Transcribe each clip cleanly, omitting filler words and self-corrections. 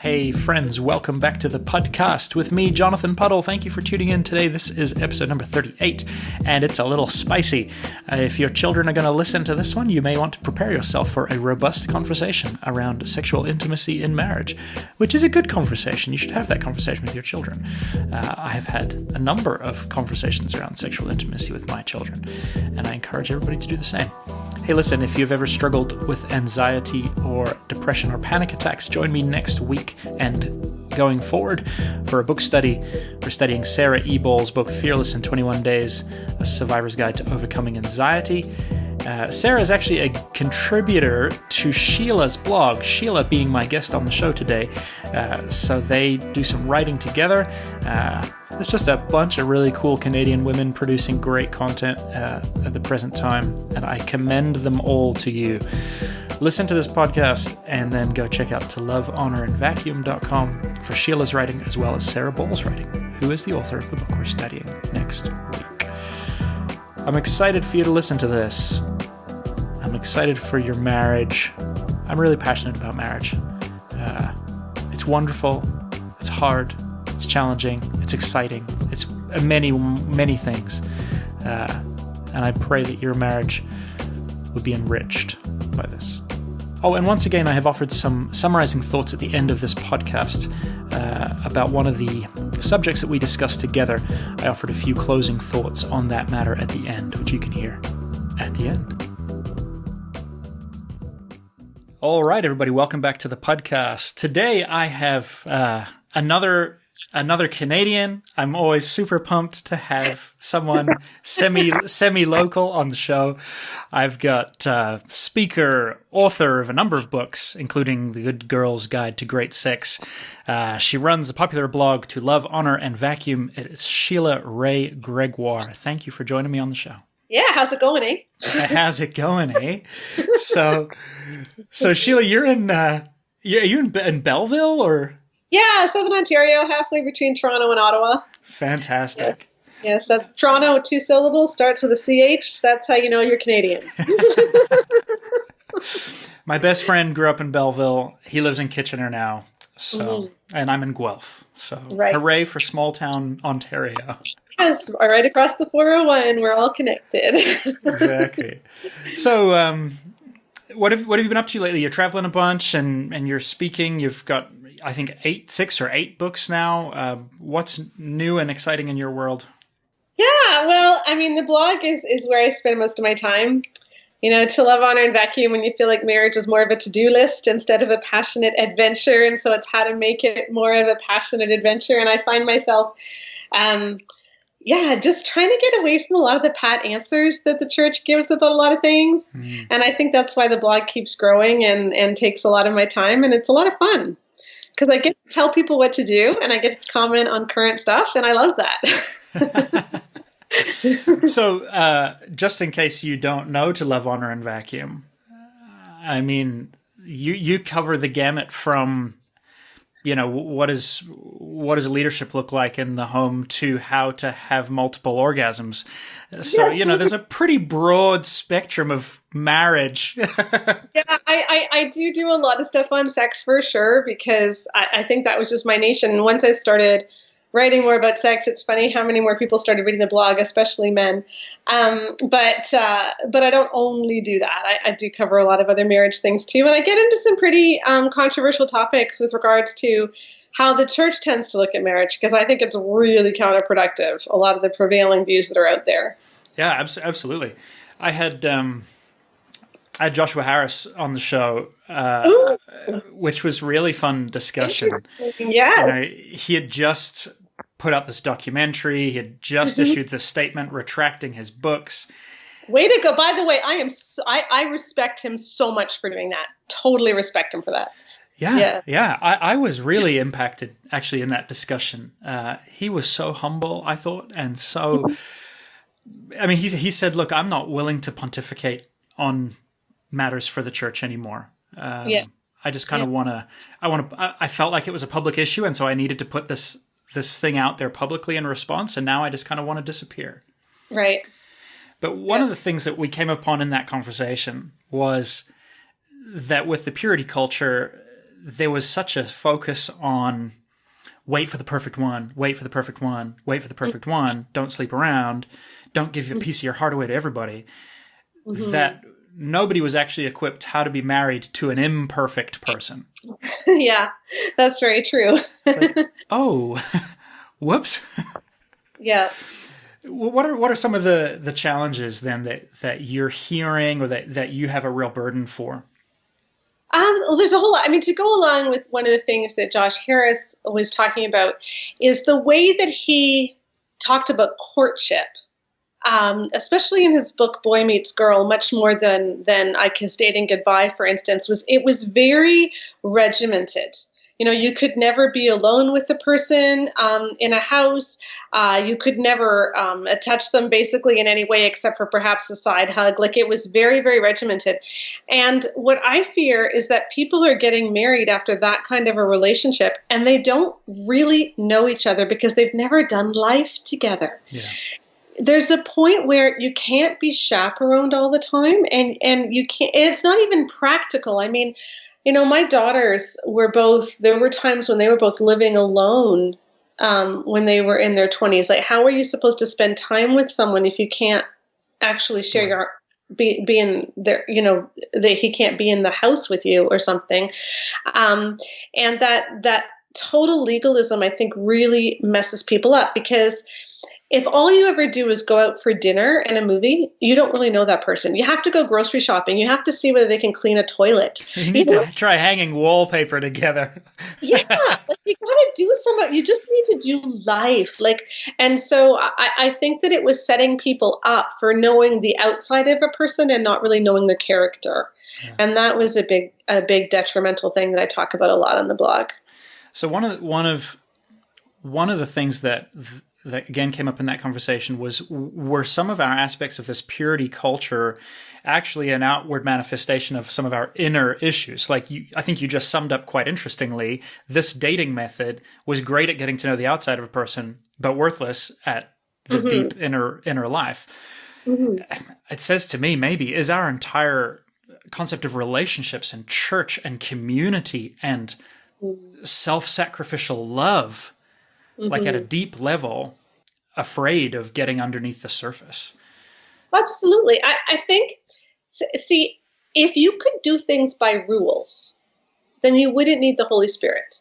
Hey friends, welcome back to the Puddcast with me, Jonathan Puddle. Thank you for tuning in today. This is episode number 38, and it's a little spicy. If your children are going to listen to this one, you may want to prepare yourself for a robust conversation around sexual intimacy in marriage, which is a good conversation. You should have that conversation with your children. I have had a number of conversations around sexual intimacy with my children, and I encourage everybody to do the same. Hey, listen, if you've ever struggled with anxiety or depression or panic attacks, join me next week and going forward for a book study. We're studying Sarah E. Ball's book, Fearless in 21 Days, A Survivor's Guide to Overcoming Anxiety. Sarah is actually a contributor to Sheila's blog, Sheila being my guest on the show today. So they do some writing together. There's just a bunch of really cool Canadian women producing great content at the present time, and I commend them all to you. Listen to this podcast and then go check out toLoveHonorAndVacuum.com for Sheila's writing as well as Sarah Ball's writing, who is the author of the book we're studying next week. I'm excited for you to listen to this. I'm excited for your marriage. I'm really passionate about marriage. It's wonderful. It's hard. It's challenging. It's exciting. It's many, many things. And I pray that your marriage would be enriched by this. Oh, and once again, I have offered some summarizing thoughts at the end of this podcast about one of the subjects that we discussed together. I offered a few closing thoughts on that matter at the end, which you can hear at the end. All right, everybody, welcome back to the Puddcast. Today I have another Canadian. I'm always super pumped to have someone semi-local on the show. I've got speaker, author of a number of books, including The Good Girl's Guide to Great Sex. She runs the popular blog To Love, Honor, and Vacuum. It's Sheila Wray Gregoire. Thank you for joining me on the show. Yeah, how's it going, eh? How's it going, eh? So Sheila, you're in Belleville, or? Yeah, Southern Ontario, halfway between Toronto and Ottawa. Fantastic. Yes, that's Toronto with two syllables, starts with a CH. That's how you know you're Canadian. My best friend grew up in Belleville. He lives in Kitchener now. And I'm in Guelph. So Hooray for small town Ontario. Yes, right across the 401. We're all connected. Exactly. So what have you been up to lately? You're traveling a bunch and you're speaking. You've got, I think, 6 or 8 books now. What's new and exciting in your world? Yeah, well, I mean, the blog is where I spend most of my time. You know, To Love, Honor, and Vacuum, when you feel like marriage is more of a to-do list instead of a passionate adventure. And so it's how to make it more of a passionate adventure. And I find myself, just trying to get away from a lot of the pat answers that the church gives about a lot of things. And I think that's why the blog keeps growing and takes a lot of my time. And it's a lot of fun because I get to tell people what to do and I get to comment on current stuff. And I love that. So, just in case you don't know To Love, Honor, and Vacuum, I mean, you cover the gamut from, what does a leadership look like in the home to how to have multiple orgasms. So, there's a pretty broad spectrum of marriage. Yeah, I do a lot of stuff on sex for sure, because I think that was just my niche. And once I started writing more about sex, it's funny how many more people started reading the blog, especially men. But I don't only do that. I do cover a lot of other marriage things too. And I get into some pretty controversial topics with regards to how the church tends to look at marriage, because I think it's really counterproductive, a lot of the prevailing views that are out there. Yeah, absolutely. I had Joshua Harris on the show, which was really fun discussion. Yes. He had just put out this documentary. He had just issued this statement retracting his books. Way to go. By the way, I respect him so much for doing that. Totally respect him for that. Yeah. I was really impacted, actually, in that discussion. He was so humble, I thought, and so... I mean, he said, look, I'm not willing to pontificate on matters for the church anymore. I just kind of I felt like it was a public issue, and so I needed to put this thing out there publicly in response, and now I just kind of want to disappear. Right. But one of the things that we came upon in that conversation was that with the purity culture, there was such a focus on wait for the perfect one, wait for the perfect one, wait for the perfect one, don't sleep around, don't give a piece of your heart away to everybody, that nobody was actually equipped how to be married to an imperfect person. Yeah, that's very true. It's like, oh, whoops. Yeah. What are some of the challenges then that you're hearing or that you have a real burden for? Well, there's a whole lot. I mean, to go along with one of the things that Josh Harris was talking about is the way that he talked about courtship, especially in his book Boy Meets Girl, much more than I Kiss Dating Goodbye, for instance, was very regimented. You know, you could never be alone with a person in a house. You could never touch them basically in any way except for perhaps a side hug. Like, it was very, very regimented. And what I fear is that people are getting married after that kind of a relationship and they don't really know each other because they've never done life together. Yeah. There's a point where you can't be chaperoned all the time and you can't, and it's not even practical. I mean, you know, my daughters there were times when they were both living alone when they were in their 20s. Like, how are you supposed to spend time with someone if you can't actually share be in there, you know, that he can't be in the house with you or something. And that total legalism, I think, really messes people up, because if all you ever do is go out for dinner and a movie, you don't really know that person. You have to go grocery shopping. You have to see whether they can clean a toilet. You need to try hanging wallpaper together. Yeah, like, you got to do you just need to do life. Like, and so I think that it was setting people up for knowing the outside of a person and not really knowing their character. Yeah. And that was a big detrimental thing that I talk about a lot on the blog. So one of the things that again came up in that conversation were some of our aspects of this purity culture actually an outward manifestation of some of our inner issues. Like, I think you just summed up quite interestingly, this dating method was great at getting to know the outside of a person, but worthless at the deep inner life. It says to me, maybe, is our entire concept of relationships and church and community and self-sacrificial love, like at a deep level, afraid of getting underneath the surface. Absolutely. I think, see, if you could do things by rules, then you wouldn't need the Holy Spirit.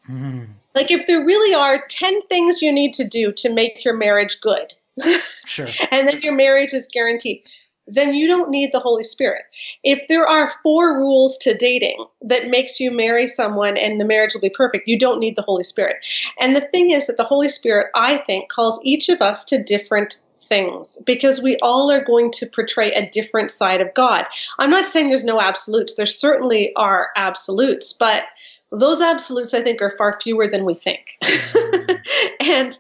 Like, if there really are 10 things you need to do to make your marriage good, sure, and then your marriage is guaranteed, then you don't need the Holy Spirit. If there are 4 rules to dating that makes you marry someone and the marriage will be perfect, you don't need the Holy Spirit. And the thing is that the Holy Spirit, I think, calls each of us to different things, because we all are going to portray a different side of God. I'm not saying there's no absolutes. There certainly are absolutes, but those absolutes, I think, are far fewer than we think. And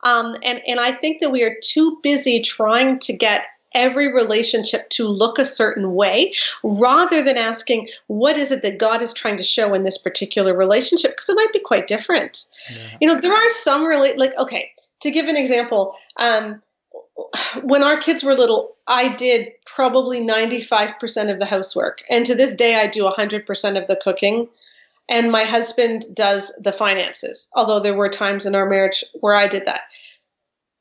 I think that we are too busy trying to get every relationship to look a certain way, rather than asking, what is it that God is trying to show in this particular relationship? Because it might be quite different. Yeah. You know, there are some okay, to give an example, when our kids were little, I did probably 95% of the housework. And to this day, I do 100% of the cooking. And my husband does the finances, although there were times in our marriage where I did that.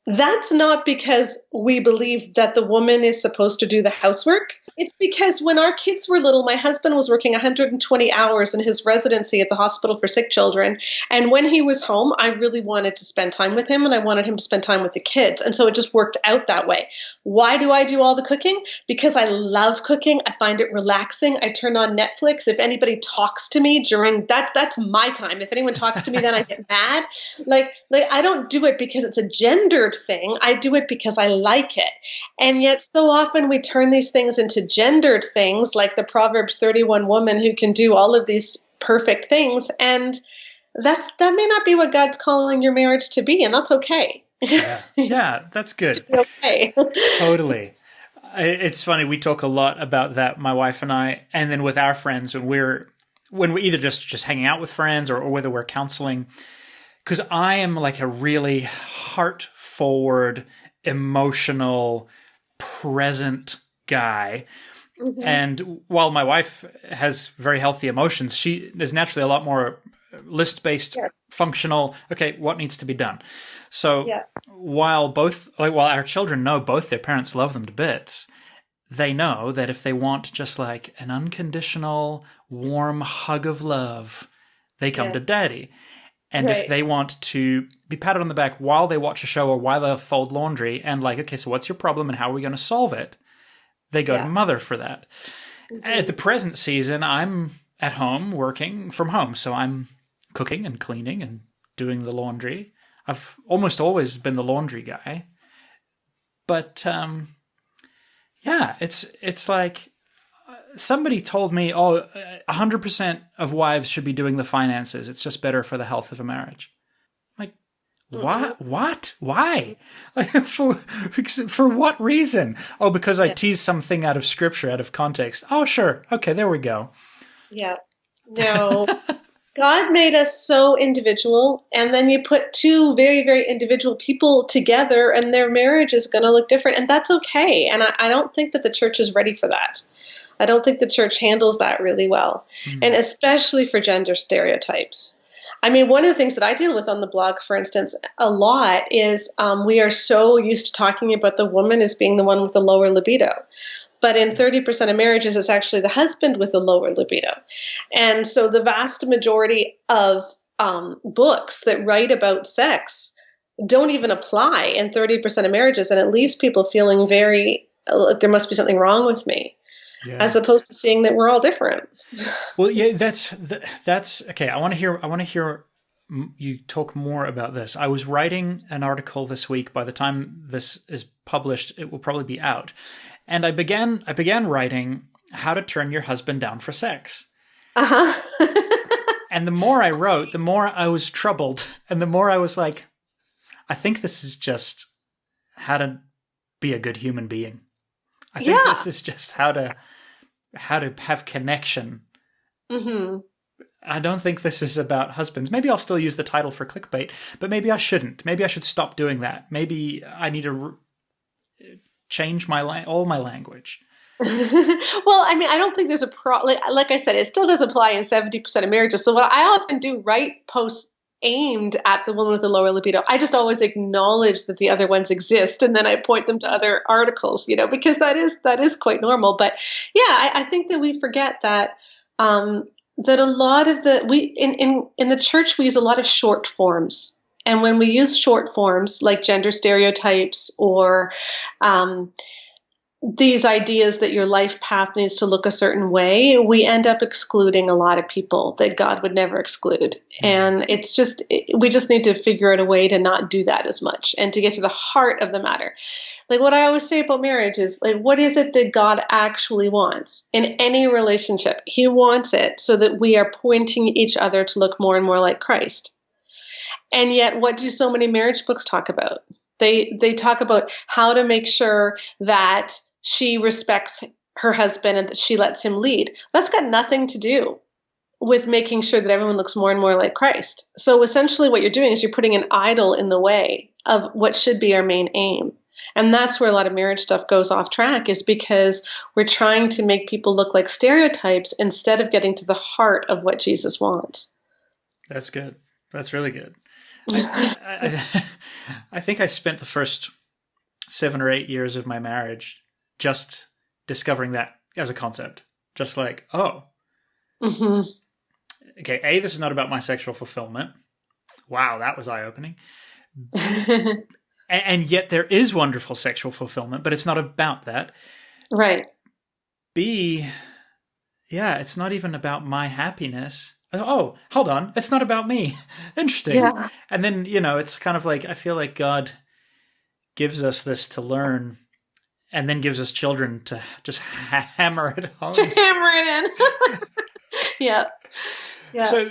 That's not because we believe that the woman is supposed to do the housework. It's because when our kids were little, my husband was working 120 hours in his residency at the hospital for sick children. And when he was home, I really wanted to spend time with him, and I wanted him to spend time with the kids. And so it just worked out that way. Why do I do all the cooking? Because I love cooking. I find it relaxing. I turn on Netflix. If anybody talks to me during that's my time. If anyone talks to me, then I get mad. Like I don't do it because it's a gendered thing. I do it because I like it. And yet so often we turn these things into gendered things, like the Proverbs 31 woman who can do all of these perfect things. And that may not be what God's calling your marriage to be. And that's okay. Yeah, that's good. Okay. Totally. It's funny. We talk a lot about that, my wife and I, and then with our friends when we're either just hanging out with friends or whether we're counseling, because I am like a really heart-forward, emotional, present guy. And while my wife has very healthy emotions, she is naturally a lot more list-based, functional. Okay, what needs to be done? So while our children know both their parents love them to bits, they know that if they want just like an unconditional, warm hug of love, they come to daddy. And if they want to be patted on the back while they watch a show or while they fold laundry and like, okay, so what's your problem and how are we going to solve it? They go to mother for that. At the present season, I'm at home working from home. So I'm cooking and cleaning and doing the laundry. I've almost always been the laundry guy. But it's like somebody told me, 100% of wives should be doing the finances. It's just better for the health of a marriage. What? Why? For what reason? Oh, because I teased something out of scripture, out of context. Oh, sure. Okay, there we go. Yeah. No. God made us so individual, and then you put two very, very individual people together, and their marriage is going to look different, and that's okay. And I don't think that the church is ready for that. I don't think the church handles that really well, and especially for gender stereotypes. I mean, one of the things that I deal with on the blog, for instance, a lot is we are so used to talking about the woman as being the one with the lower libido. But in 30% of marriages, it's actually the husband with the lower libido. And so the vast majority of books that write about sex don't even apply in 30% of marriages. And it leaves people feeling very, there must be something wrong with me. Yeah. As opposed to seeing that we're all different. Well, yeah, that's okay. I want to hear you talk more about this. I was writing an article this week. By the time this is published, it will probably be out. And I began writing how to turn your husband down for sex. And the more I wrote, the more I was troubled, and the more I was like, I think this is just how to be a good human being. I think this is just how to have connection. I don't think this is about husbands. Maybe I'll still use the title for clickbait, but maybe I shouldn't. Maybe I should stop doing that. Maybe I need to change all my language. Well, I mean, I don't think there's a like I said, it still does apply in 70% of marriages. So what I often do, write posts aimed at the woman with the lower libido. I just always acknowledge that the other ones exist, and then I point them to other articles, because that is quite normal. But yeah, I think that we forget that that a lot of in the church we use a lot of short forms, and when we use short forms like gender stereotypes or these ideas that your life path needs to look a certain way, we end up excluding a lot of people that God would never exclude. And we just need to figure out a way to not do that as much and to get to the heart of the matter. Like what I always say about marriage is, like, what is it that God actually wants in any relationship? He wants it so that we are pointing each other to look more and more like Christ. And yet, what do so many marriage books talk about? They talk about how to make sure that she respects her husband and that she lets him lead. That's got nothing to do with making sure that everyone looks more and more like Christ. So essentially what you're doing is you're putting an idol in the way of what should be our main aim. And that's where a lot of marriage stuff goes off track, is because we're trying to make people look like stereotypes instead of getting to the heart of what Jesus wants. That's good. That's really good. I think I spent the first 7 or 8 years of my marriage just discovering that as a concept. Just like, okay, this is not about my sexual fulfillment. Wow, that was eye-opening. And yet there is wonderful sexual fulfillment, but it's not about that. Right. B, it's not even about my happiness. Oh, hold on. It's not about me. Interesting. Yeah. And then, it's kind of like, I feel like God gives us this to learn and then gives us children to just hammer it home. To hammer it in. Yeah. So,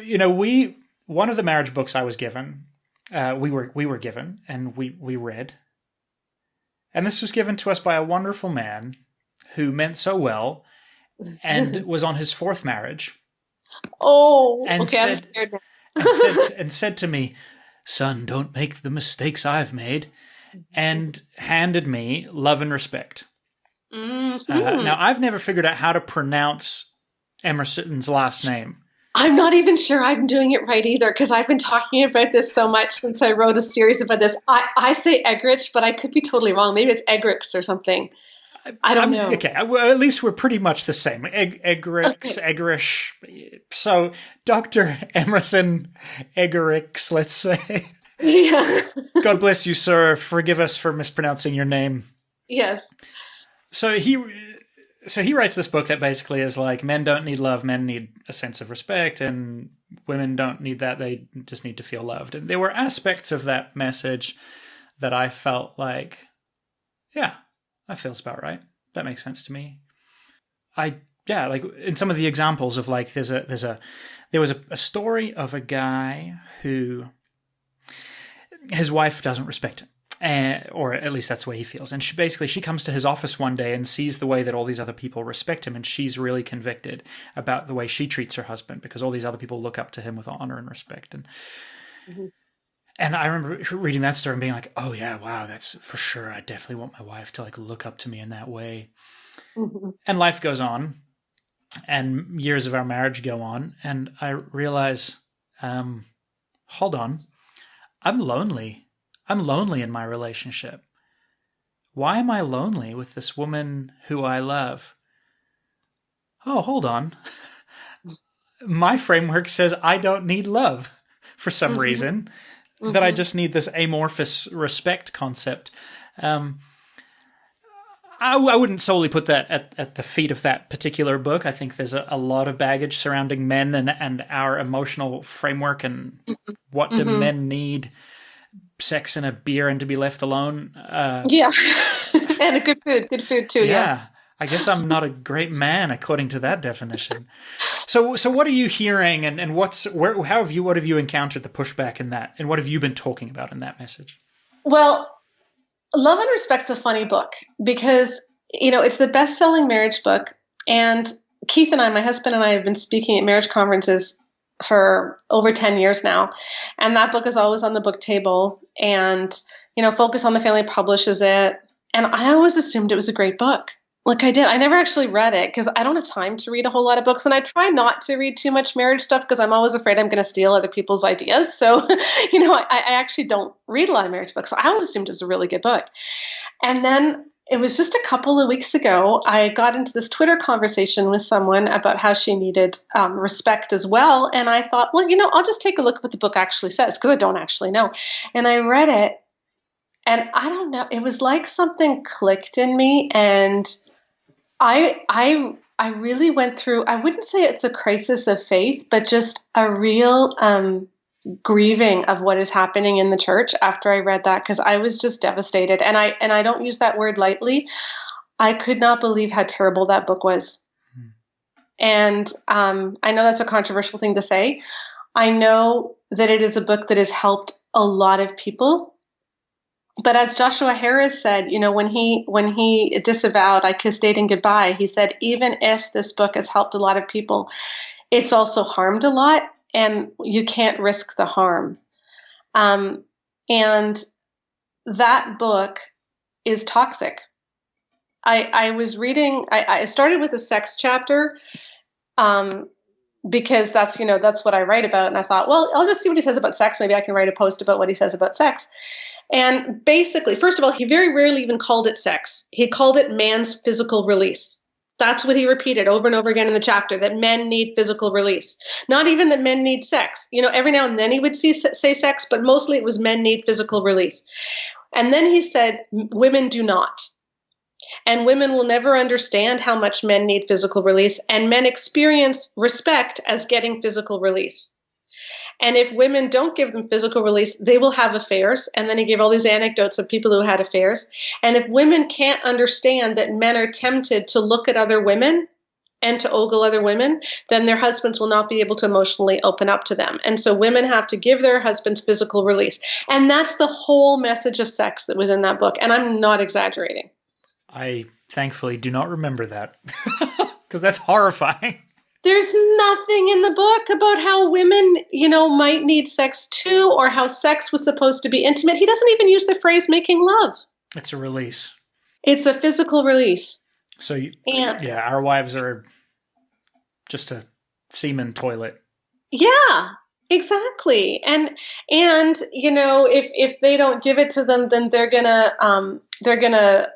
one of the marriage books I was given, we were given and we read. And this was given to us by a wonderful man who meant so well and was on his 4th marriage. Oh, and okay, I'm scared now. and said to me, "Son, don't make the mistakes I've made," and handed me Love and Respect. Now, I've never figured out how to pronounce Emerson's last name. I'm not even sure I'm doing it right either, because I've been talking about this so much since I wrote a series about this. I say Egrich, but I could be totally wrong. Maybe it's Egrix or something. I don't know. Okay, well, at least we're pretty much the same. Egrix, okay. Egrich. So, Dr. Emerson Egerix, let's say. Yeah. God bless you, sir. Forgive us for mispronouncing your name. Yes. So he writes this book that basically is like, men don't need love, men need a sense of respect, and women don't need that, they just need to feel loved. And there were aspects of that message that I felt like, yeah, that feels about right. That makes sense to me. Like in some of the examples of like, there was a story of a guy who, his wife doesn't respect him. Or at least that's the way he feels. And she comes to his office one day and sees the way that all these other people respect him, and she's really convicted about the way she treats her husband, because all these other people look up to him with honor and respect. And I remember reading that story and being like, oh yeah, wow, that's for sure. I definitely want my wife to like look up to me in that way. And life goes on, and years of our marriage go on, and I realize, hold on, I'm lonely in my relationship. Why am I lonely with this woman who I love? Oh, hold on. My framework says I don't need love for some reason, that I just need this amorphous respect concept. I wouldn't solely put that at the feet of that particular book. I think there's a lot of baggage surrounding men and our emotional framework, and what do men need? Sex and a beer and to be left alone. Yeah. And a good food too. Yeah. Yes. I guess I'm not a great man according to that definition. So what are you hearing, and what have you encountered the pushback in that, and what have you been talking about in that message? Well, Love and Respect's a funny book because, it's the best-selling marriage book, and Keith and I, my husband and I, have been speaking at marriage conferences for over 10 years now. And that book is always on the book table, and, Focus on the Family publishes it. And I always assumed it was a great book. Like I did. I never actually read it because I don't have time to read a whole lot of books. And I try not to read too much marriage stuff because I'm always afraid I'm going to steal other people's ideas. So, I actually don't read a lot of marriage books. So I always assumed it was a really good book. And then it was just a couple of weeks ago, I got into this Twitter conversation with someone about how she needed respect as well. And I thought, well, I'll just take a look at what the book actually says, because I don't actually know. And I read it, and I don't know, it was like something clicked in me. And I really went through, I wouldn't say it's a crisis of faith, but just a real grieving of what is happening in the church after I read that, because I was just devastated. And I don't use that word lightly. I could not believe how terrible that book was. And I know that's a controversial thing to say. I know that it is a book that has helped a lot of people. But as Joshua Harris said, when he disavowed I Kissed Dating Goodbye, he said, even if this book has helped a lot of people, it's also harmed a lot. And you can't risk the harm. And that book is toxic. I was reading, I started with a sex chapter because that's what I write about. And I thought, well, I'll just see what he says about sex. Maybe I can write a post about what he says about sex. And basically, first of all, he very rarely even called it sex. He called it man's physical release. That's what he repeated over and over again in the chapter, that men need physical release. Not even that men need sex. Every now and then he would say sex, but mostly it was men need physical release. And then he said, women do not. And women will never understand how much men need physical release. And men experience respect as getting physical release. And if women don't give them physical release, they will have affairs. And then he gave all these anecdotes of people who had affairs. And if women can't understand that men are tempted to look at other women and to ogle other women, then their husbands will not be able to emotionally open up to them. And so women have to give their husbands physical release. And that's the whole message of sex that was in that book. And I'm not exaggerating. I thankfully do not remember that because that's horrifying. There's nothing in the book about how women, might need sex too, or how sex was supposed to be intimate. He doesn't even use the phrase making love. It's a release. It's a physical release. So, And our wives are just a semen toilet. yeah, exactly. And if they don't give it to them, then they're gonna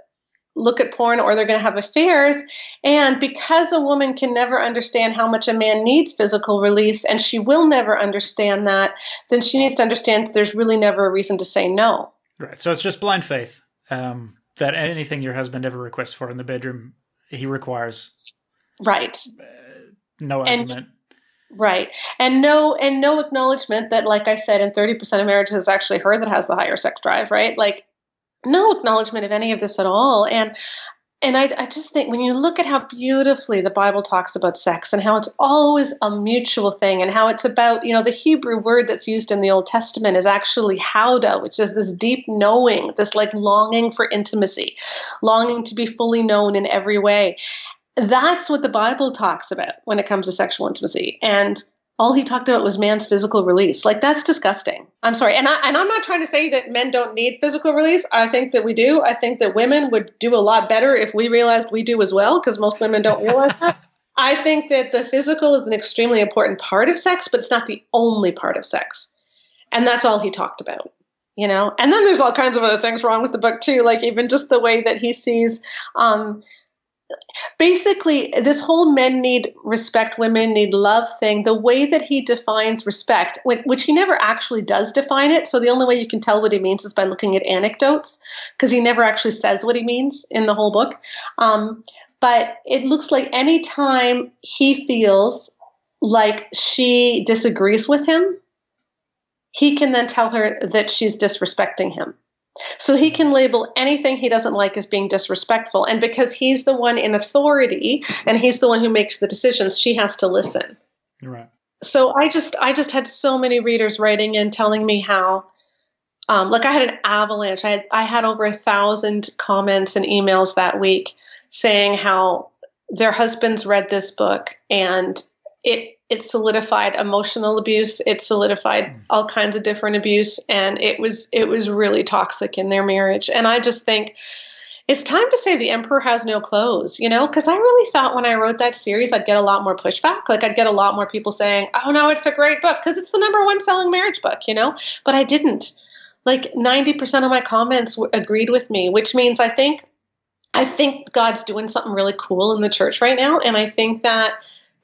look at porn, or they're going to have affairs. And because a woman can never understand how much a man needs physical release, and she will never understand that, then she needs to understand that there's really never a reason to say no. Right. So it's just blind faith, that anything your husband ever requests for in the bedroom, he requires. Right. No argument. Right. And no acknowledgement that, like I said, in 30% of marriages, it's actually her that has the higher sex drive, right? Like, no acknowledgement of any of this at all. And I just think when you look at how beautifully the Bible talks about sex, and how it's always a mutual thing, and how it's about, the Hebrew word that's used in the Old Testament is actually hauda, which is this deep knowing, this like longing for intimacy, longing to be fully known in every way. That's what the Bible talks about when it comes to sexual intimacy. And all he talked about was man's physical release. Like, that's disgusting. I'm sorry. And I'm not trying to say that men don't need physical release. I think that we do. I think that women would do a lot better if we realized we do as well, because most women don't realize that. I think that the physical is an extremely important part of sex, but it's not the only part of sex. And that's all he talked about, And then there's all kinds of other things wrong with the book too, like even just the way that he sees basically this whole men need respect, women need love thing, the way that he defines respect, which he never actually does define it. So the only way you can tell what he means is by looking at anecdotes, because he never actually says what he means in the whole book. But it looks like any time he feels like she disagrees with him, he can then tell her that she's disrespecting him. So he can label anything he doesn't like as being disrespectful. And because he's the one in authority and he's the one who makes the decisions, she has to listen. Right. So I just had so many readers writing in telling me how, I had an avalanche. I had over 1,000 comments and emails that week saying how their husbands read this book and it solidified emotional abuse. It solidified all kinds of different abuse. And it was really toxic in their marriage. And I just think it's time to say the emperor has no clothes, because I really thought when I wrote that series, I'd get a lot more pushback. Like I'd get a lot more people saying, oh no, it's a great book because it's the #1 selling marriage book, but I didn't. Like 90% of my comments agreed with me, which means I think God's doing something really cool in the church right now. And I think that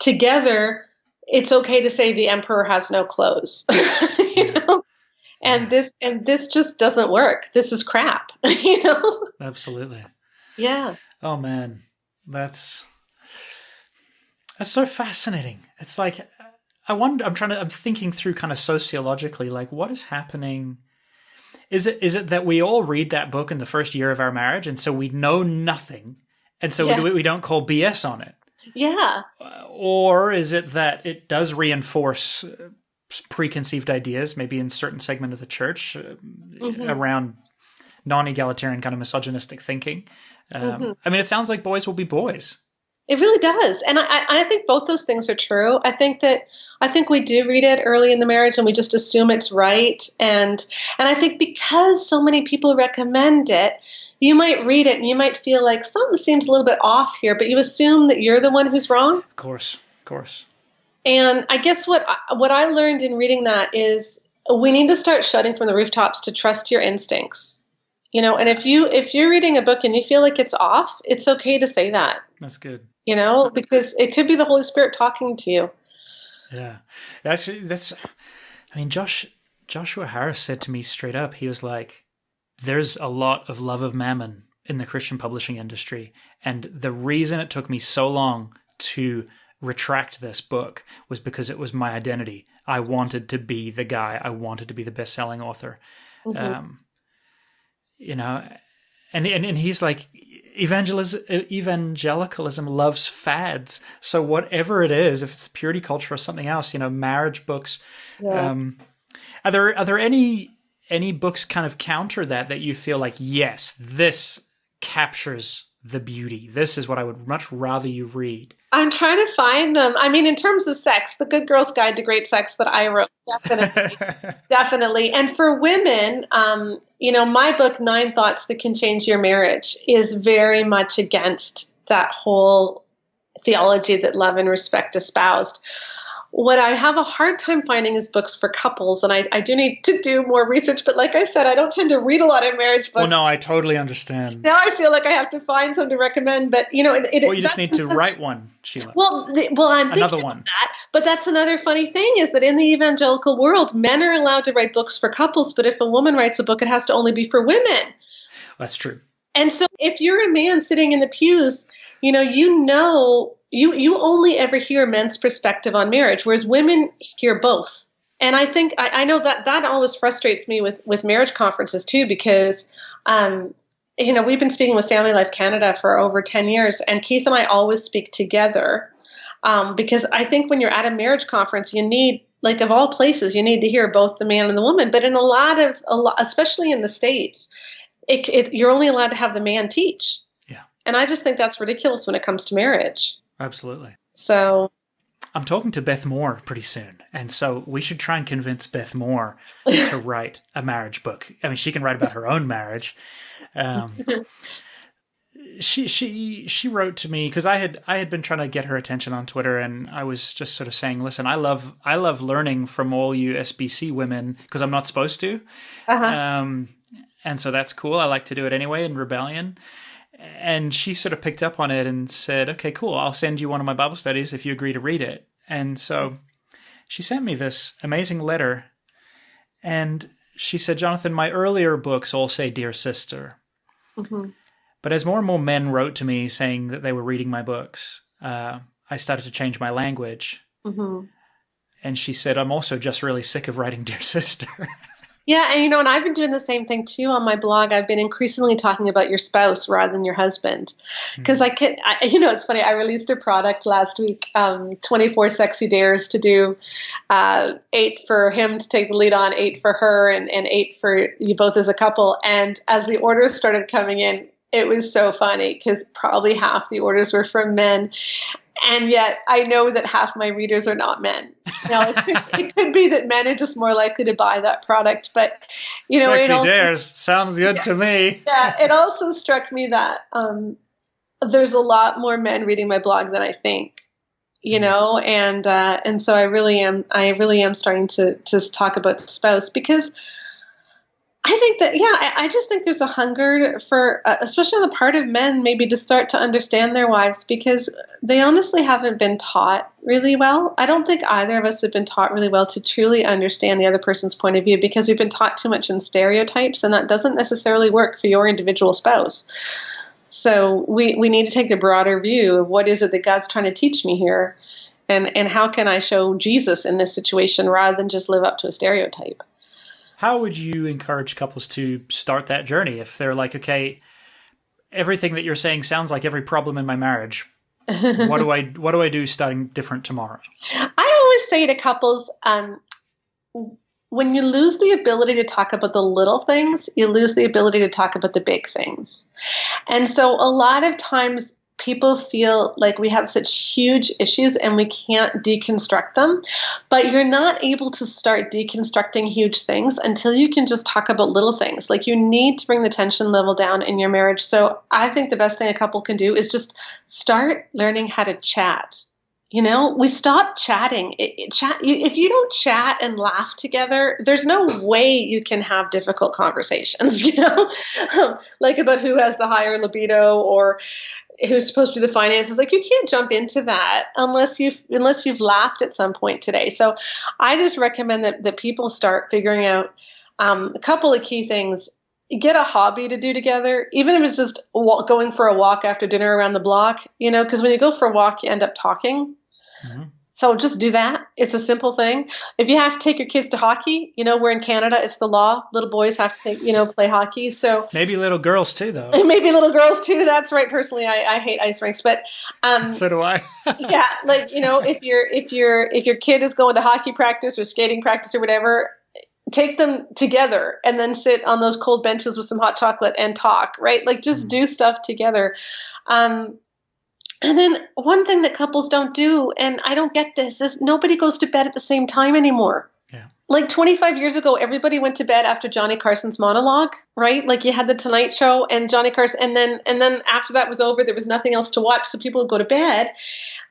together, it's okay to say the emperor has no clothes, and this just doesn't work. This is crap, Absolutely. Yeah. Oh man, that's so fascinating. It's like, I'm thinking through kind of sociologically, like what is happening. Is it that we all read that book in the first year of our marriage, and so we know nothing, and so we don't call BS on it? Yeah. Or is it that it does reinforce preconceived ideas, maybe in a certain segment of the church, around non-egalitarian kind of misogynistic thinking? I mean, it sounds like boys will be boys. It really does. And I think both those things are true. I think we do read it early in the marriage and we just assume it's right. And I think because so many people recommend it, you might read it and you might feel like something seems a little bit off here, but you assume that you're the one who's wrong. Of course. And I guess what I learned in reading that is we need to start shouting from the rooftops to trust your instincts. And if you're reading a book and you feel like it's off, it's okay to say that. That's good. Because it could be the Holy Spirit talking to you. Yeah. Joshua Harris said to me straight up, he was like, there's a lot of love of mammon in the Christian publishing industry. And the reason it took me so long to retract this book was because it was my identity. I wanted to be the guy. I wanted to be the best-selling author. And he's like, evangelicalism loves fads. So whatever it is, if it's purity culture or something else, marriage books. Yeah. Are there any books kind of counter that you feel like, yes, this captures the beauty. This is what I would much rather you read. I'm trying to find them. I mean, in terms of sex, The Good Girl's Guide to Great Sex that I wrote, definitely. And for women, my book, 9 Thoughts That Can Change Your Marriage, is very much against that whole theology that love and respect espoused. What I have a hard time finding is books for couples, and I do need to do more research. But like I said, I don't tend to read a lot of marriage books. Well, no, I totally understand. Now I feel like I have to find some to recommend. But you just need to write one, Sheila. Well, I'm thinking another one. About that. But that's another funny thing is that in the evangelical world, men are allowed to write books for couples. But if a woman writes a book, it has to only be for women. That's true. And so if you're a man sitting in the pews, you only ever hear men's perspective on marriage, whereas women hear both. And I think I know that always frustrates me with marriage conferences too, because we've been speaking with Family Life Canada for over 10 years, and Keith and I always speak together because I think when you're at a marriage conference, you need, like, of all places, you need to hear both the man and the woman. But in a lot, especially in the States, you're only allowed to have the man teach. Yeah. And I just think that's ridiculous when it comes to marriage. Absolutely. So I'm talking to Beth Moore pretty soon, and so we should try and convince Beth Moore to write a marriage book. I mean, she can write about her own marriage. She wrote to me because I had been trying to get her attention on Twitter, and I was just sort of saying, listen, I love learning from all you SBC women because I'm not supposed to, and so that's cool. I like to do it anyway in rebellion. And she sort of picked up on it and said, okay, cool, I'll send you one of my Bible studies if you agree to read it. And so she sent me this amazing letter. And she said, Jonathan, my earlier books all say dear sister. Mm-hmm. But as more and more men wrote to me saying that they were reading my books, I started to change my language. Mm-hmm. And she said, I'm also just really sick of writing dear sister. Yeah, and and I've been doing the same thing too on my blog. I've been increasingly talking about your spouse rather than your husband, because it's funny. I released a product last week, 24 sexy dares to do, 8 for him to take the lead on, 8 for her, and 8 for you both as a couple. And as the orders started coming in, it was so funny because probably half the orders were from men. And yet I know that half my readers are not men. Now, it could be that men are just more likely to buy that product. But, Sexy dares sounds good to me. Yeah, it also struck me that there's a lot more men reading my blog than I think, and so I really am starting to talk about spouse, because I think that, I just think there's a hunger for, especially on the part of men, maybe to start to understand their wives, because they honestly haven't been taught really well. I don't think either of us have been taught really well to truly understand the other person's point of view, because we've been taught too much in stereotypes, and that doesn't necessarily work for your individual spouse. So we need to take the broader view of what is it that God's trying to teach me here, and how can I show Jesus in this situation rather than just live up to a stereotype. How would you encourage couples to start that journey if they're like, okay, everything that you're saying sounds like every problem in my marriage. What do I do starting different tomorrow? I always say to couples, when you lose the ability to talk about the little things, you lose the ability to talk about the big things. And so a lot of times people feel like we have such huge issues and we can't deconstruct them, but you're not able to start deconstructing huge things until you can just talk about little things. Like, you need to bring the tension level down in your marriage. So I think the best thing a couple can do is just start learning how to chat. We stop chatting. If you don't chat and laugh together, there's no way you can have difficult conversations, like about who has the higher libido or who's supposed to do the finances. Like, you can't jump into that unless you've laughed at some point today. So I just recommend that people start figuring out a couple of key things. Get a hobby to do together, even if it's just going for a walk after dinner around the block, because when you go for a walk, you end up talking. Mm-hmm. So just do that. It's a simple thing. If you have to take your kids to hockey, we're in Canada, it's the law. Little boys have to play hockey. So maybe little girls too, though. Maybe little girls too. That's right. Personally, I hate ice rinks, but so do I. Yeah, like if your kid is going to hockey practice or skating practice or whatever, take them together and then sit on those cold benches with some hot chocolate and talk. Right? Like, just do stuff together. And then one thing that couples don't do, and I don't get this, is nobody goes to bed at the same time anymore. Yeah. like 25 years ago, everybody went to bed after Johnny Carson's monologue, right? Like you had the Tonight Show and Johnny Carson, and then after that was over, there was nothing else to watch, so people would go to bed.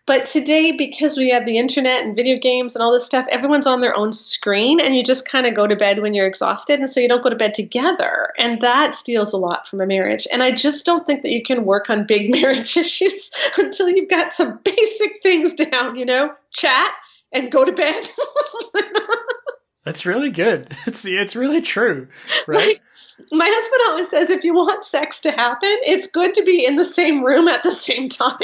But today, because we have the internet and video games and all this stuff, everyone's on their own screen, and you just kind of go to bed when you're exhausted, and so you don't go to bed together. And that steals a lot from a marriage. And I just don't think that you can work on big marriage issues until you've got some basic things down, chat and go to bed. That's really good. It's really true, right? My husband always says, if you want sex to happen, it's good to be in the same room at the same time.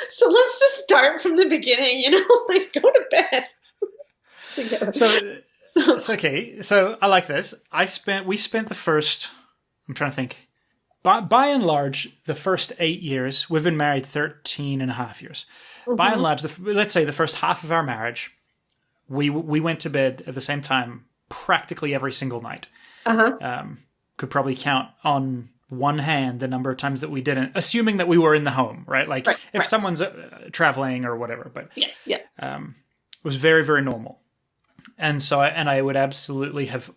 So let's just start from the beginning, like go to bed together. So it's okay. So I like this. We spent the first, I'm trying to think, by and large, the first 8 years, we've been married 13 and a half years. Mm-hmm. By and large, let's say the first half of our marriage, we went to bed at the same time practically every single night. Uh-huh. Could probably count on one hand the number of times that we didn't, assuming that we were in the home, right? Like if someone's traveling or whatever, but it was very, very normal. And so I would absolutely have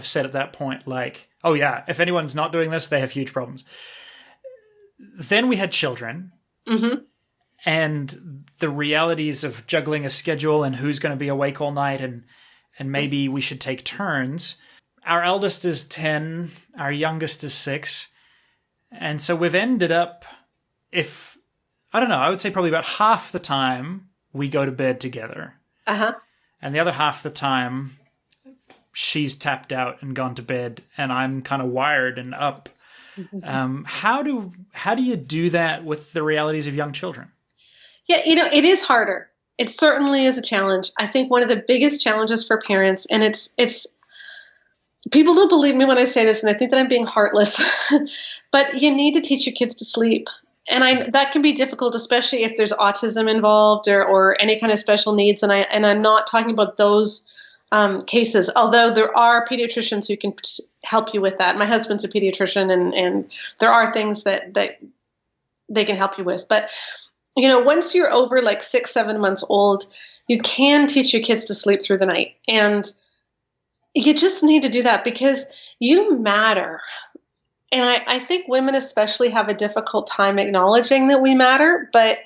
said at that point, like, oh yeah, if anyone's not doing this, they have huge problems. Then we had children. Mm-hmm. And the realities of juggling a schedule and who's going to be awake all night and maybe we should take turns. Our eldest is 10, our youngest is 6. And so we've ended up, I would say probably about half the time we go to bed together. Uh-huh. And the other half the time she's tapped out and gone to bed and I'm kind of wired and up. Mm-hmm. How do you do that with the realities of young children? Yeah, it is harder. It certainly is a challenge. I think one of the biggest challenges for parents, and it's people don't believe me when I say this, and I think that I'm being heartless, but you need to teach your kids to sleep. And that can be difficult, especially if there's autism involved or any kind of special needs. And I'm not talking about those cases, although there are pediatricians who can help you with that. My husband's a pediatrician, and there are things that they can help you with. But once you're over like 6-7 months old, you can teach your kids to sleep through the night. And you just need to do that because you matter. And I think women especially have a difficult time acknowledging that we matter, but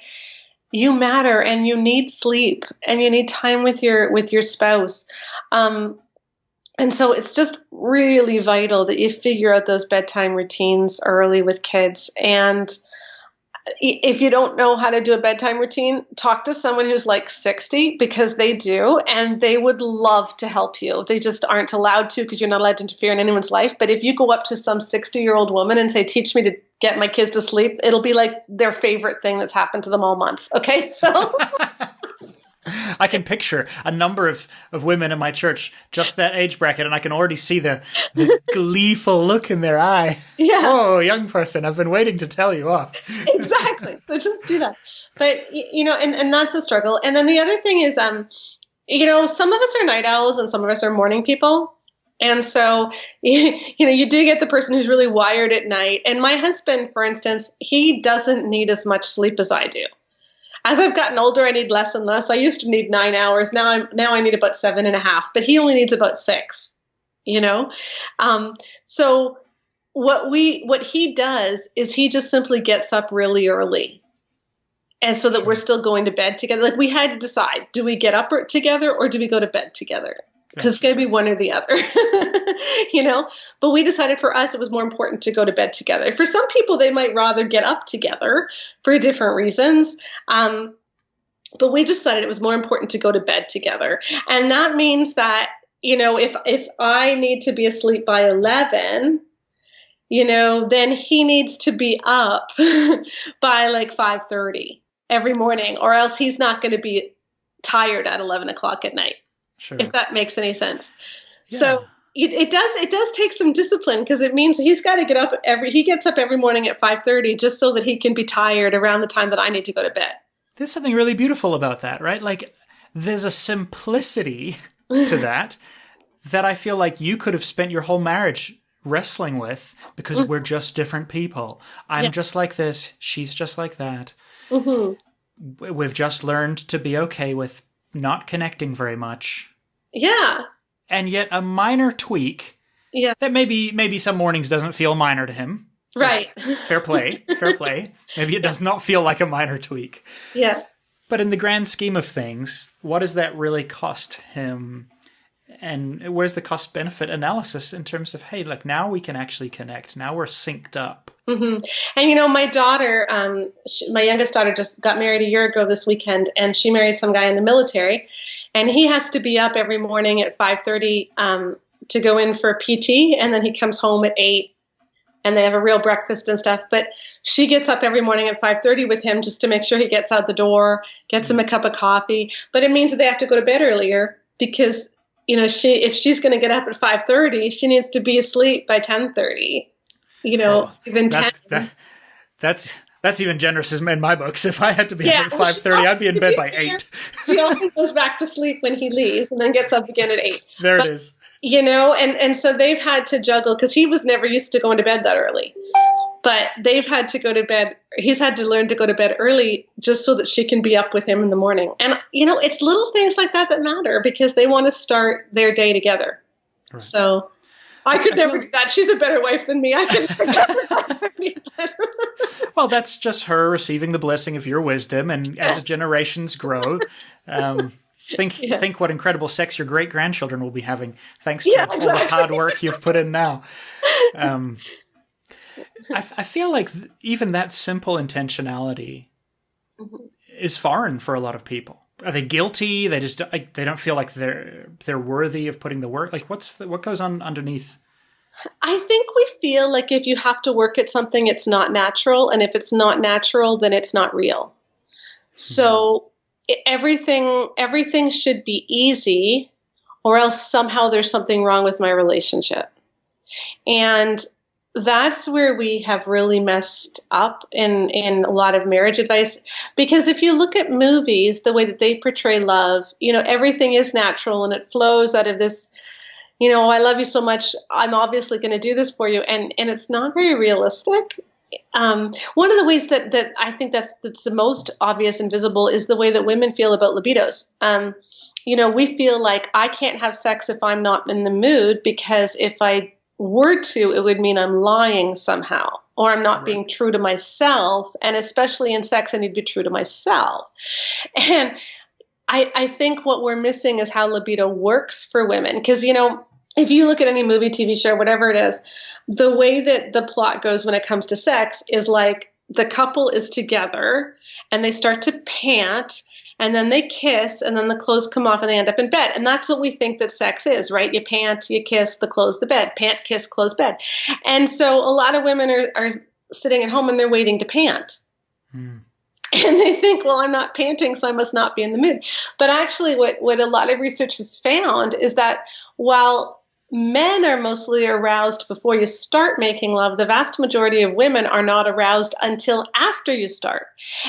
you matter and you need sleep and you need time with your spouse. And so it's just really vital that you figure out those bedtime routines early with kids. And if you don't know how to do a bedtime routine, talk to someone who's like 60 because they do, and they would love to help you. They just aren't allowed to because you're not allowed to interfere in anyone's life. But if you go up to some 60-year-old woman and say, teach me to get my kids to sleep, it'll be like their favorite thing that's happened to them all month. Okay, so... I can picture a number of women in my church, just that age bracket, and I can already see the gleeful look in their eye. Yeah. Oh, young person, I've been waiting to tell you off. Exactly. So just do that. But, and that's a struggle. And then the other thing is, some of us are night owls and some of us are morning people. And so, you do get the person who's really wired at night. And my husband, for instance, he doesn't need as much sleep as I do. As I've gotten older, I need less and less. I used to need 9 hours. Now I need about 7.5, but he only needs about 6, So what he does is he just simply gets up really early. And so that we're still going to bed together. Like we had to decide, do we get up together or do we go to bed together? Because it's going to be one or the other, But we decided for us it was more important to go to bed together. For some people, they might rather get up together for different reasons. But we decided it was more important to go to bed together. And that means that, if I need to be asleep by 11, then he needs to be up by like 5:30 every morning, or else he's not going to be tired at 11 o'clock at night. Sure. If that makes any sense. Yeah. So it does take some discipline because it means he's got to get up he gets up every morning at 5:30 just so that he can be tired around the time that I need to go to bed. There's something really beautiful about that, right? Like there's a simplicity to that I feel like you could have spent your whole marriage wrestling with because we're just different people. I'm just like this. She's just like that. Mm-hmm. We've just learned to be okay with not connecting very much. Yeah. And yet a minor tweak Yeah. that maybe some mornings doesn't feel minor to him. Right. Like, fair play. Maybe it does not feel like a minor tweak. Yeah. But in the grand scheme of things, what does that really cost him? And where's the cost benefit analysis in terms of, hey, look, now we can actually connect. Now we're synced up. Mm-hmm. And my daughter, my youngest daughter, just got married a year ago this weekend, and she married some guy in the military, and he has to be up every morning at 5:30 to go in for PT, and then he comes home at 8, and they have a real breakfast and stuff. But she gets up every morning at 5:30 with him just to make sure he gets out the door, gets him a cup of coffee. But it means that they have to go to bed earlier because if she's going to get up at 5:30, she needs to be asleep by 10:30. Even 10. That's even generous in my books. If I had to be up at 5:30, I'd be in bed by 8. She often goes back to sleep when he leaves and then gets up again at 8. There it is. And so they've had to juggle because he was never used to going to bed that early. But they've had to go to bed. He's had to learn to go to bed early just so that she can be up with him in the morning. And, it's little things like that matter because they want to start their day together. Right. So I could never do that. She's a better wife than me. I could never do that. Well, that's just her receiving the blessing of your wisdom. And as the generations grow, think what incredible sex your great-grandchildren will be having thanks to all the hard work you've put in now. I feel like even that simple intentionality is foreign for a lot of people. Are they guilty? They just they don't feel like they're worthy of putting the work. Like what goes on underneath? I think we feel like if you have to work at something, it's not natural, and if it's not natural, then it's not real. So everything should be easy, or else somehow there's something wrong with my relationship. And that's where we have really messed up in a lot of marriage advice. Because if you look at movies, the way that they portray love, everything is natural and it flows out of this, I love you so much, I'm obviously going to do this for you. And it's not very realistic. One of the ways that I think that's the most obvious and visible is the way that women feel about libidos. We feel like I can't have sex if I'm not in the mood, because if I were to, it would mean I'm lying somehow, or I'm not being true to myself. And especially in sex, I need to be true to myself. And I think what we're missing is how libido works for women. Because, if you look at any movie, TV show, whatever it is, the way that the plot goes when it comes to sex is like the couple is together and they start to pant, and then they kiss, and then the clothes come off and they end up in bed. And that's what we think that sex is, right? You pant, you kiss, the clothes, the bed. Pant, kiss, close, bed. And so a lot of women are sitting at home and they're waiting to pant. And they think, well, I'm not panting, so I must not be in the mood. But actually what a lot of research has found is that while men are mostly aroused before you start making love, the vast majority of women are not aroused until after you start.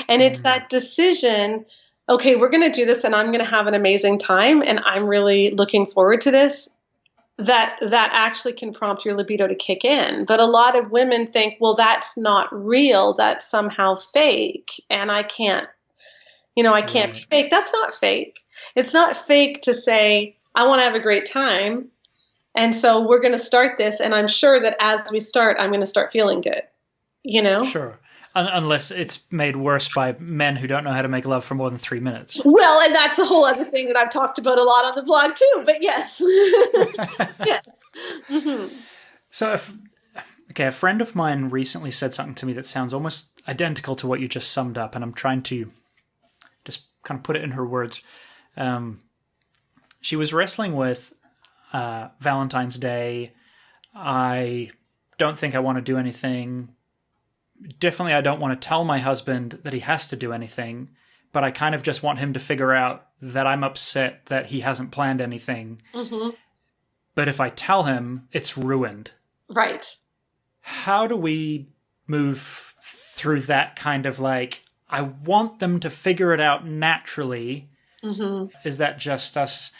And it's that decision, okay, we're going to do this and I'm going to have an amazing time and I'm really looking forward to this, that actually can prompt your libido to kick in. But a lot of women think, well, that's not real. That's somehow fake. And I can't be fake. That's not fake. It's not fake to say, I want to have a great time. And so we're going to start this. And I'm sure that as we start, I'm going to start feeling good, Sure. Unless it's made worse by men who don't know how to make love for more than 3 minutes. Well, and that's a whole other thing that I've talked about a lot on the blog too, but yes. Yes. Mm-hmm. So a friend of mine recently said something to me that sounds almost identical to what you just summed up, and I'm trying to just kind of put it in her words. She was wrestling with Valentine's Day. I don't think I want to do anything. Definitely I don't want to tell my husband that he has to do anything, but I kind of just want him to figure out that I'm upset that he hasn't planned anything. Mm-hmm. But if I tell him, it's ruined. Right. How do we move through that kind of like, I want them to figure it out naturally. Mm-hmm. Is that just us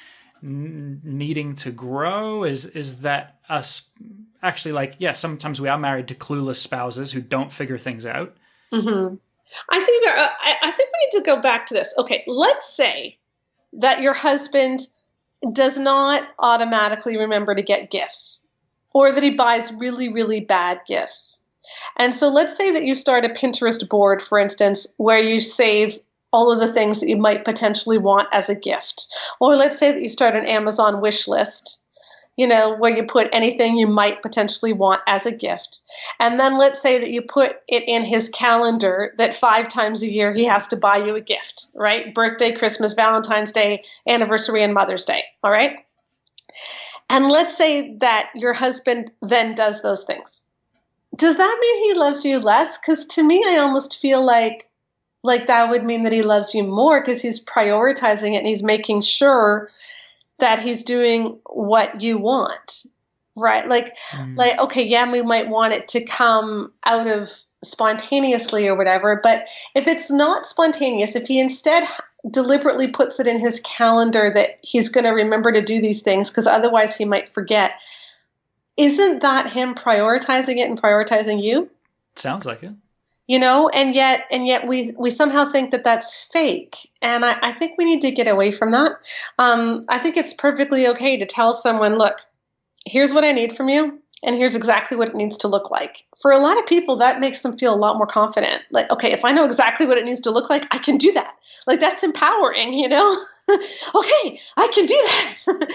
needing to grow? Is that us actually like, yeah, sometimes we are married to clueless spouses who don't figure things out? Mm-hmm. I think we need to go back to this. Okay, let's say that your husband does not automatically remember to get gifts, or that he buys really, really bad gifts. And so let's say that you start a Pinterest board, for instance, where you save all of the things that you might potentially want as a gift. Or let's say that you start an Amazon wish list, where you put anything you might potentially want as a gift. And then let's say that you put it in his calendar that 5 times a year he has to buy you a gift, right? Birthday, Christmas, Valentine's Day, anniversary, and Mother's Day, all right? And let's say that your husband then does those things. Does that mean he loves you less? Because to me, I almost feel like that would mean that he loves you more, because he's prioritizing it and he's making sure that he's doing what you want, right? Like, okay, yeah, we might want it to come out of spontaneously or whatever, but if it's not spontaneous, if he instead deliberately puts it in his calendar that he's going to remember to do these things, because otherwise he might forget, isn't that him prioritizing it and prioritizing you? Sounds like it. And yet we somehow think that that's fake. And I think we need to get away from that. I think it's perfectly okay to tell someone, look, here's what I need from you, and here's exactly what it needs to look like. For a lot of people, that makes them feel a lot more confident. Like, okay, if I know exactly what it needs to look like, I can do that. Like, that's empowering, Okay, I can do that.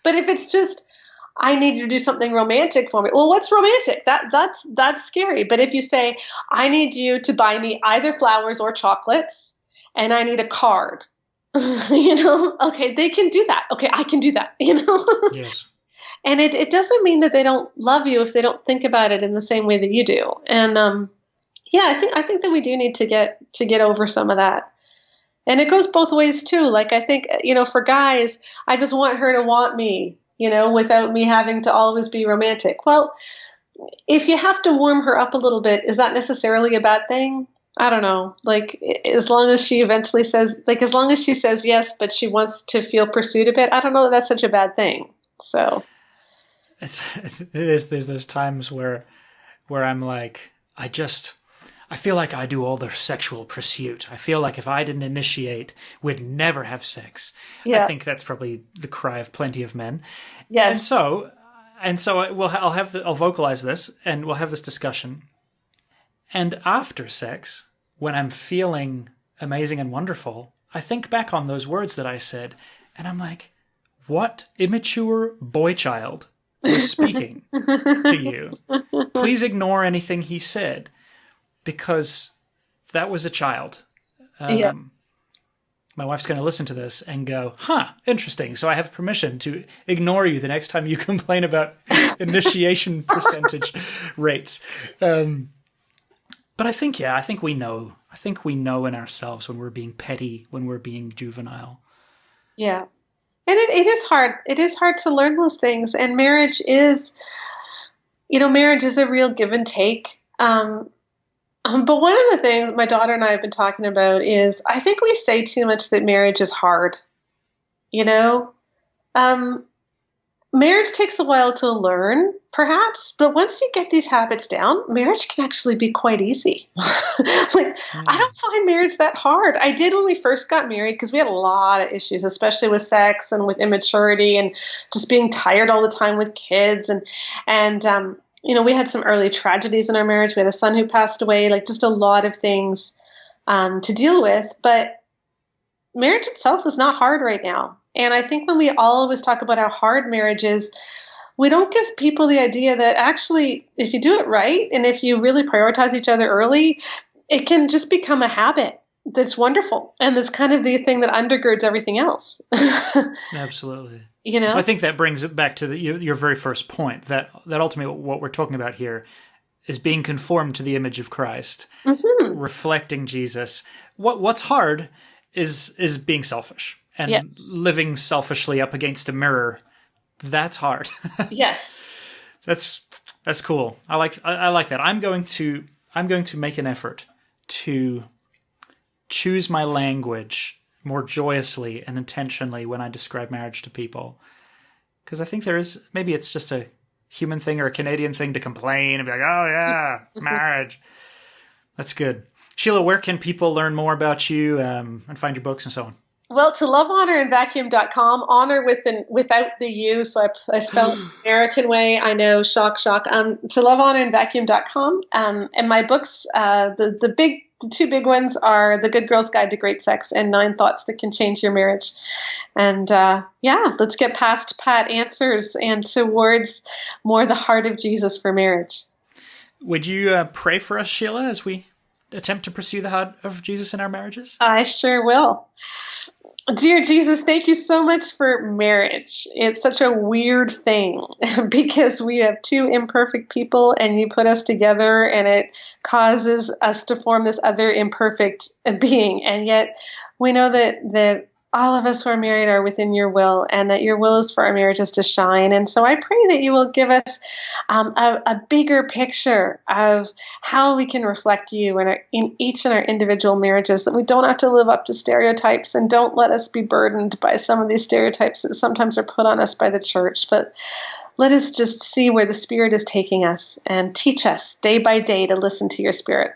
But if it's just, I need you to do something romantic for me. Well, what's romantic? That's scary. But if you say, I need you to buy me either flowers or chocolates, and I need a card, okay, they can do that. Okay, I can do that, Yes. And it doesn't mean that they don't love you if they don't think about it in the same way that you do. And I think that we do need to get over some of that. And it goes both ways too. Like, I think, for guys, I just want her to want me, without me having to always be romantic. Well, if you have to warm her up a little bit, is that necessarily a bad thing? I don't know. Like, as long as she eventually says, as long as she says yes, but she wants to feel pursued a bit, I don't know that that's such a bad thing. So there's those times where I'm like, I feel like I do all the sexual pursuit. I feel like if I didn't initiate, we'd never have sex. Yeah. I think that's probably the cry of plenty of men. Yes. And so I'll vocalize this, and we'll have this discussion. And after sex, when I'm feeling amazing and wonderful, I think back on those words that I said, and I'm like, what immature boy child was speaking to you? Please ignore anything he said, because that was a child. My wife's going to listen to this and go, interesting. So I have permission to ignore you the next time you complain about initiation percentage rates. But I think we know. I think we know in ourselves when we're being petty, when we're being juvenile. Yeah. And it is hard. It is hard to learn those things. And marriage is a real give and take. But one of the things my daughter and I have been talking about is, I think we say too much that marriage is hard. Marriage takes a while to learn, perhaps, but once you get these habits down, marriage can actually be quite easy. I don't find marriage that hard. I did when we first got married, because we had a lot of issues, especially with sex and with immaturity and just being tired all the time with kids. And we had some early tragedies in our marriage. We had a son who passed away, just a lot of things to deal with. But marriage itself is not hard right now. And I think when we always talk about how hard marriage is, we don't give people the idea that actually, if you do it right, and if you really prioritize each other early, it can just become a habit that's wonderful. And that's kind of the thing that undergirds everything else. Absolutely. I think that brings it back to your very first point, that ultimately what we're talking about here is being conformed to the image of Christ, reflecting Jesus. What's hard is being selfish and living selfishly up against a mirror. That's hard. Yes. That's cool. I like that. I'm going to make an effort to choose my language more joyously and intentionally when I describe marriage to people. Because I think maybe it's just a human thing or a Canadian thing to complain and be like, oh yeah, marriage. That's good. Sheila, where can people learn more about you and find your books and so on? Well, to love, honor, and vacuum.com, honor without the U, so I spell it the American way. I know, shock. To love, honor, and vacuum.com. And my books, the two big ones are The Good Girl's Guide to Great Sex and 9 Thoughts That Can Change Your Marriage. And let's get past pat answers and towards more the heart of Jesus for marriage. Would you pray for us, Sheila, as we attempt to pursue the heart of Jesus in our marriages? I sure will. Dear Jesus, thank you so much for marriage. It's such a weird thing because we have two imperfect people and you put us together and it causes us to form this other imperfect being. And yet we know that all of us who are married are within your will and that your will is for our marriages to shine. And so I pray that you will give us a bigger picture of how we can reflect you in each of our individual marriages, that we don't have to live up to stereotypes, and don't let us be burdened by some of these stereotypes that sometimes are put on us by the church. But let us just see where the Spirit is taking us and teach us day by day to listen to your Spirit.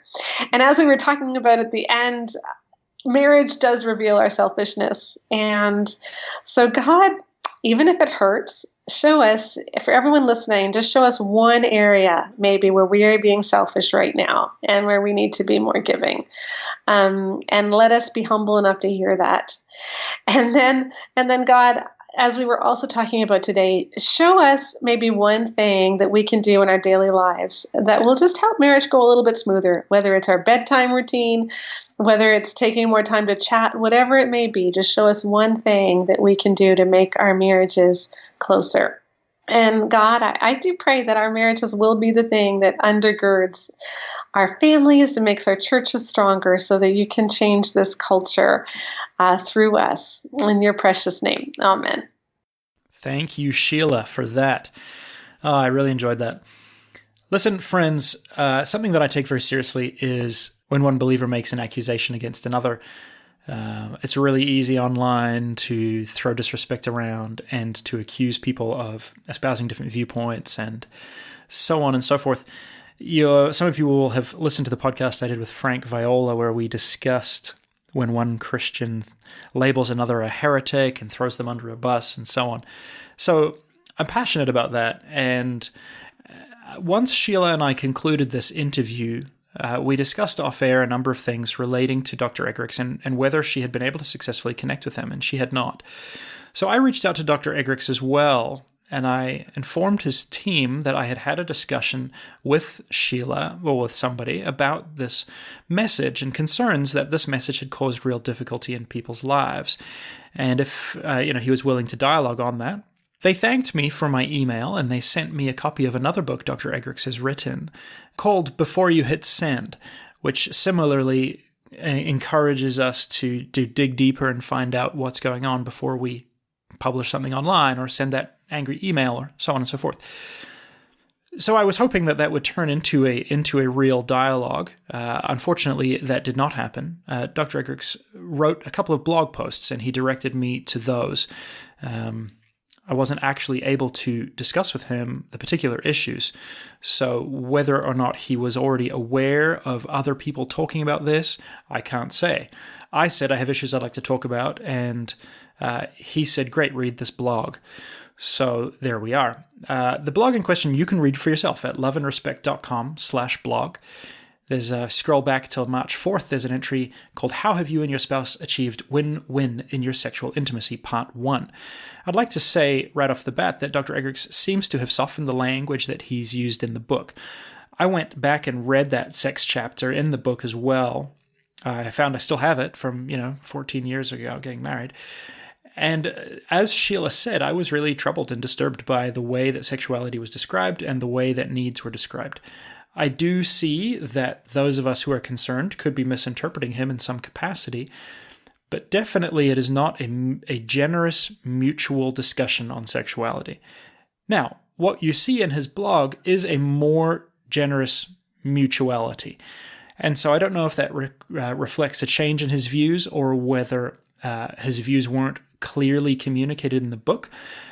And as we were talking about at the end, marriage does reveal our selfishness. And so God, even if it hurts, show us, for everyone listening, just show us one area maybe where we are being selfish right now and where we need to be more giving. And let us be humble enough to hear that. And then God, as we were also talking about today, show us maybe one thing that we can do in our daily lives that will just help marriage go a little bit smoother, whether it's our bedtime routine, whether it's taking more time to chat, whatever it may be. Just show us one thing that we can do to make our marriages closer. And God, I do pray that our marriages will be the thing that undergirds our families and makes our churches stronger so that you can change this culture through us. In your precious name, amen. Thank you, Sheila, for that. Oh, I really enjoyed that. Listen, friends, something that I take very seriously is when one believer makes an accusation against another. It's really easy online to throw disrespect around and to accuse people of espousing different viewpoints and so on and so forth. Some of you will have listened to the podcast I did with Frank Viola, where we discussed when one Christian labels another a heretic and throws them under a bus and so on. So I'm passionate about that. And once Sheila and I concluded this interview, we discussed off-air a number of things relating to Dr. Eggerichs and whether she had been able to successfully connect with him, and she had not. So I reached out to Dr. Eggerichs as well, and I informed his team that I had had a discussion with Sheila, or with somebody, about this message and concerns that this message had caused real difficulty in people's lives. And if he was willing to dialogue on that. They thanked me for my email, and they sent me a copy of another book Dr. Eggerichs has written called Before You Hit Send, which similarly encourages us to dig deeper and find out what's going on before we publish something online or send that angry email or so on and so forth. So I was hoping that would turn into a real dialogue. Unfortunately, that did not happen. Dr. Eggerichs wrote a couple of blog posts, and he directed me to those. I wasn't actually able to discuss with him the particular issues. So whether or not he was already aware of other people talking about this, I can't say. I said I have issues I'd like to talk about, and he said, great, read this blog. So there we are. The blog in question you can read for yourself at loveandrespect.com/blog. There's a scroll back till March 4th. There's an entry called How Have You and Your Spouse Achieved Win-Win in Your Sexual Intimacy, Part 1. I'd like to say right off the bat that Dr. Eggerichs seems to have softened the language that he's used in the book. I went back and read that sex chapter in the book as well. I found I still have it from, 14 years ago, getting married. And as Sheila said, I was really troubled and disturbed by the way that sexuality was described and the way that needs were described. I do see that those of us who are concerned could be misinterpreting him in some capacity, but definitely it is not a generous mutual discussion on sexuality. Now, what you see in his blog is a more generous mutuality. And so I don't know if that reflects a change in his views or whether his views weren't clearly communicated in the book.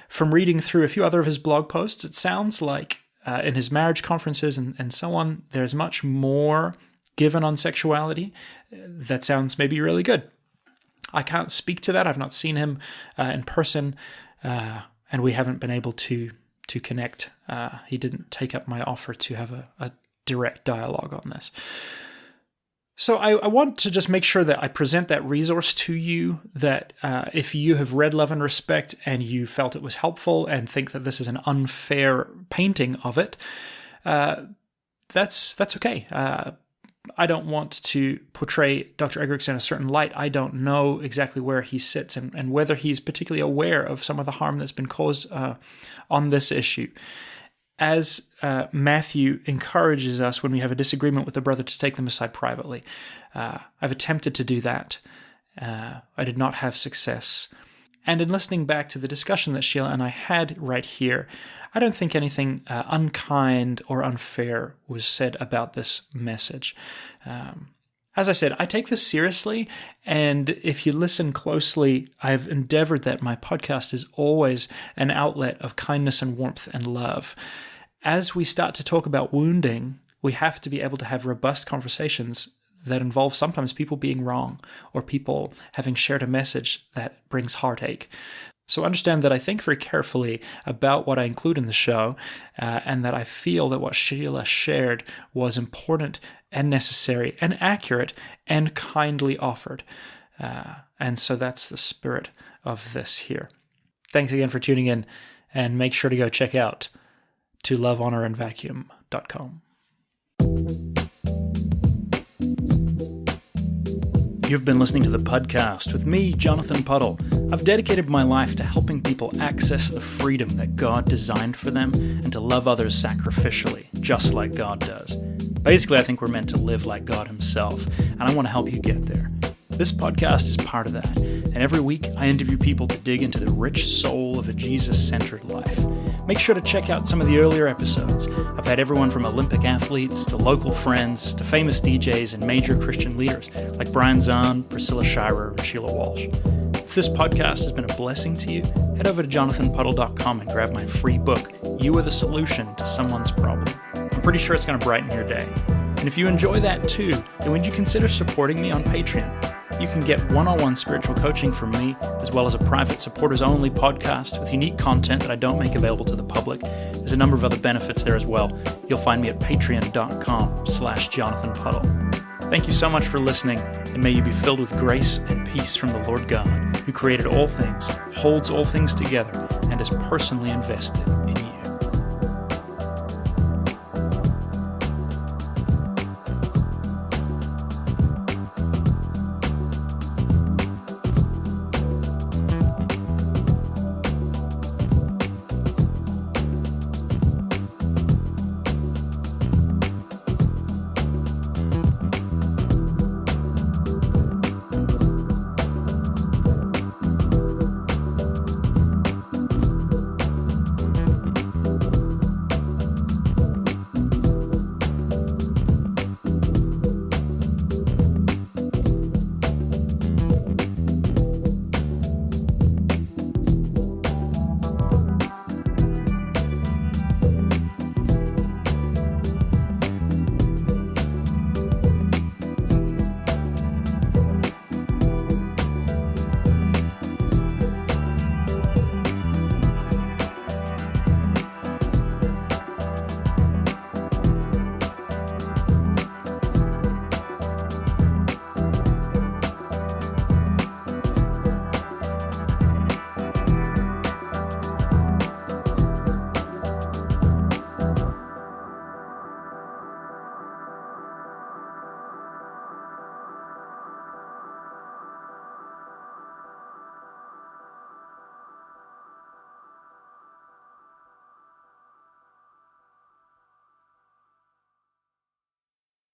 From reading through a few other of his blog posts, it sounds like in his marriage conferences and so on, there's much more given on sexuality. That sounds maybe really good. I can't speak to that. I've not seen him in person, and we haven't been able to connect. He didn't take up my offer to have a direct dialogue on this. So I want to just make sure that I present that resource to you, that if you have read Love and Respect and you felt it was helpful and think that this is an unfair painting of it, that's okay. I don't want to portray Dr. Eggerichs in a certain light. I don't know exactly where he sits and whether he's particularly aware of some of the harm that's been caused on this issue. As Matthew encourages us when we have a disagreement with a brother to take them aside privately. I've attempted to do that. I did not have success. And in listening back to the discussion that Sheila and I had right here, I don't think anything unkind or unfair was said about this message. As I said, I take this seriously, and if you listen closely, I've endeavored that my podcast is always an outlet of kindness and warmth and love. As we start to talk about wounding, we have to be able to have robust conversations that involve sometimes people being wrong or people having shared a message that brings heartache. So understand that I think very carefully about what I include in the show, and that I feel that what Sheila shared was important and necessary and accurate and kindly offered. And so that's the spirit of this here. Thanks again for tuning in, and make sure to go check out to lovehonorandvacuum.com. You've been listening to the Puddcast with me, Jonathan Puddle. I've dedicated my life to helping people access the freedom that God designed for them and to love others sacrificially, just like God does. Basically, I think we're meant to live like God himself, and I want to help you get there. This podcast is part of that, and every week I interview people to dig into the rich soul of a Jesus-centered life. Make sure to check out some of the earlier episodes. I've had everyone from Olympic athletes to local friends to famous DJs and major Christian leaders like Brian Zahn, Priscilla Shirer, and Sheila Walsh. If this podcast has been a blessing to you, head over to jonathanpuddle.com and grab my free book, You Are the Solution to Someone's Problem. I'm pretty sure it's going to brighten your day. And if you enjoy that too, then would you consider supporting me on Patreon? You can get one-on-one spiritual coaching from me, as well as a private supporters-only podcast with unique content that I don't make available to the public. There's a number of other benefits there as well. You'll find me at patreon.com/JonathanPuddle. Thank you so much for listening, and may you be filled with grace and peace from the Lord God, who created all things, holds all things together, and is personally invested in you.